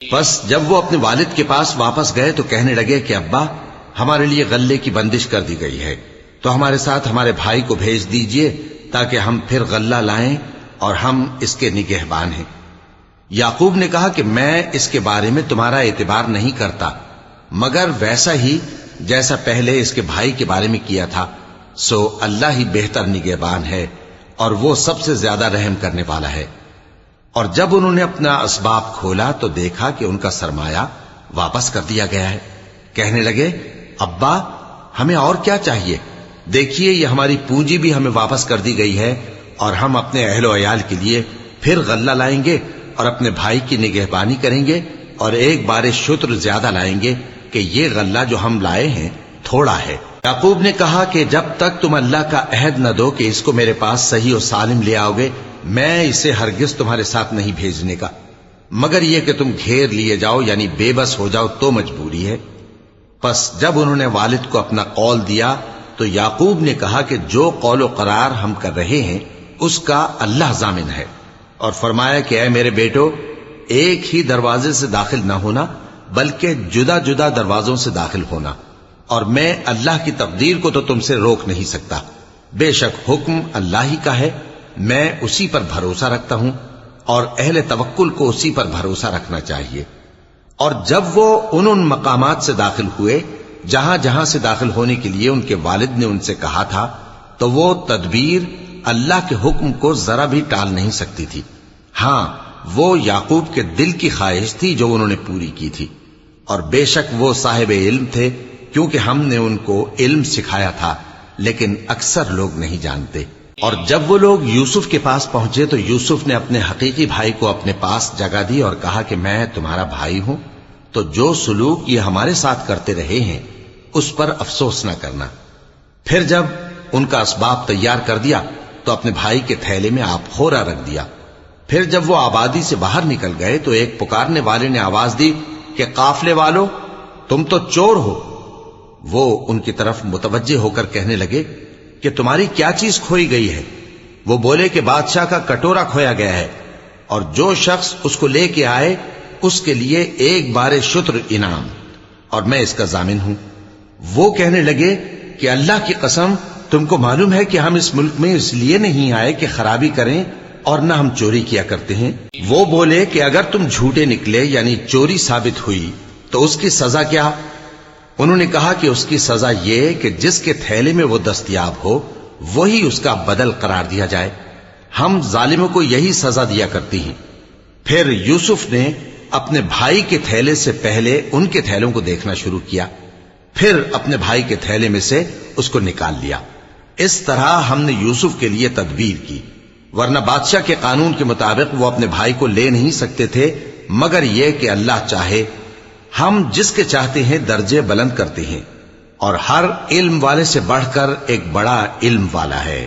بس جب وہ اپنے والد کے پاس واپس گئے تو کہنے لگے کہ ابا، ہمارے لیے غلے کی بندش کر دی گئی ہے، تو ہمارے ساتھ ہمارے بھائی کو بھیج دیجئے تاکہ ہم پھر غلہ لائیں اور ہم اس کے نگہبان ہیں۔ یعقوب نے کہا کہ میں اس کے بارے میں تمہارا اعتبار نہیں کرتا، مگر ویسا ہی جیسا پہلے اس کے بھائی کے بارے میں کیا تھا، سو اللہ ہی بہتر نگہبان ہے اور وہ سب سے زیادہ رحم کرنے والا ہے۔ اور جب انہوں نے اپنا اسباب کھولا تو دیکھا کہ ان کا سرمایہ واپس کر دیا گیا ہے۔ کہنے لگے ابا، ہمیں اور کیا چاہیے؟ دیکھیے یہ ہماری پونجی بھی ہمیں واپس کر دی گئی ہے، اور ہم اپنے اہل و عیال کے لیے پھر غلہ لائیں گے اور اپنے بھائی کی نگہبانی کریں گے، اور ایک بار شتر زیادہ لائیں گے کہ یہ غلہ جو ہم لائے ہیں تھوڑا ہے۔ یعقوب نے کہا کہ جب تک تم اللہ کا عہد نہ دو کہ اس کو میرے پاس صحیح و سالم لے آؤ گے، میں اسے ہرگز تمہارے ساتھ نہیں بھیجنے کا، مگر یہ کہ تم گھیر لیے جاؤ یعنی بے بس ہو جاؤ تو مجبوری ہے۔ پس جب انہوں نے والد کو اپنا قول دیا تو یعقوب نے کہا کہ جو قول و قرار ہم کر رہے ہیں اس کا اللہ ضامن ہے، اور فرمایا کہ اے میرے بیٹو، ایک ہی دروازے سے داخل نہ ہونا بلکہ جدا جدا دروازوں سے داخل ہونا، اور میں اللہ کی تقدیر کو تو تم سے روک نہیں سکتا، بے شک حکم اللہ ہی کا ہے، میں اسی پر بھروسہ رکھتا ہوں، اور اہل توکل کو اسی پر بھروسہ رکھنا چاہیے۔ اور جب وہ ان مقامات سے داخل ہوئے جہاں جہاں سے داخل ہونے کے لیے ان کے والد نے ان سے کہا تھا، تو وہ تدبیر اللہ کے حکم کو ذرا بھی ٹال نہیں سکتی تھی۔ ہاں، وہ یعقوب کے دل کی خواہش تھی جو انہوں نے پوری کی تھی، اور بے شک وہ صاحب علم تھے، کیونکہ ہم نے ان کو علم سکھایا تھا، لیکن اکثر لوگ نہیں جانتے۔ اور جب وہ لوگ یوسف کے پاس پہنچے تو یوسف نے اپنے حقیقی بھائی کو اپنے پاس جگہ دی اور کہا کہ میں تمہارا بھائی ہوں، تو جو سلوک یہ ہمارے ساتھ کرتے رہے ہیں اس پر افسوس نہ کرنا۔ پھر جب ان کا اسباب تیار کر دیا تو اپنے بھائی کے تھیلے میں آپ خورا رکھ دیا۔ پھر جب وہ آبادی سے باہر نکل گئے تو ایک پکارنے والے نے آواز دی کہ قافلے والو، تم تو چور ہو۔ وہ ان کی طرف متوجہ ہو کر کہنے لگے کہ تمہاری کیا چیز کھوئی گئی ہے؟ وہ بولے کہ بادشاہ کا کٹورا کھویا گیا ہے، اور جو شخص اس کو لے کے آئے اس کے لیے ایک بار شتر انعام، اور میں اس کا ضامن ہوں۔ وہ کہنے لگے کہ اللہ کی قسم، تم کو معلوم ہے کہ ہم اس ملک میں اس لیے نہیں آئے کہ خرابی کریں اور نہ ہم چوری کیا کرتے ہیں۔ وہ بولے کہ اگر تم جھوٹے نکلے یعنی چوری ثابت ہوئی تو اس کی سزا کیا؟ انہوں نے کہا کہ اس کی سزا یہ کہ جس کے تھیلے میں وہ دستیاب ہو وہی اس کا بدل قرار دیا جائے، ہم ظالموں کو یہی سزا دیا کرتی ہیں۔ پھر یوسف نے اپنے بھائی کے تھیلے سے پہلے ان کے تھیلوں کو دیکھنا شروع کیا، پھر اپنے بھائی کے تھیلے میں سے اس کو نکال لیا۔ اس طرح ہم نے یوسف کے لیے تدبیر کی، ورنہ بادشاہ کے قانون کے مطابق وہ اپنے بھائی کو لے نہیں سکتے تھے، مگر یہ کہ اللہ چاہے، ہم جس کے چاہتے ہیں درجے بلند کرتے ہیں، اور ہر علم والے سے بڑھ کر ایک بڑا علم والا ہے۔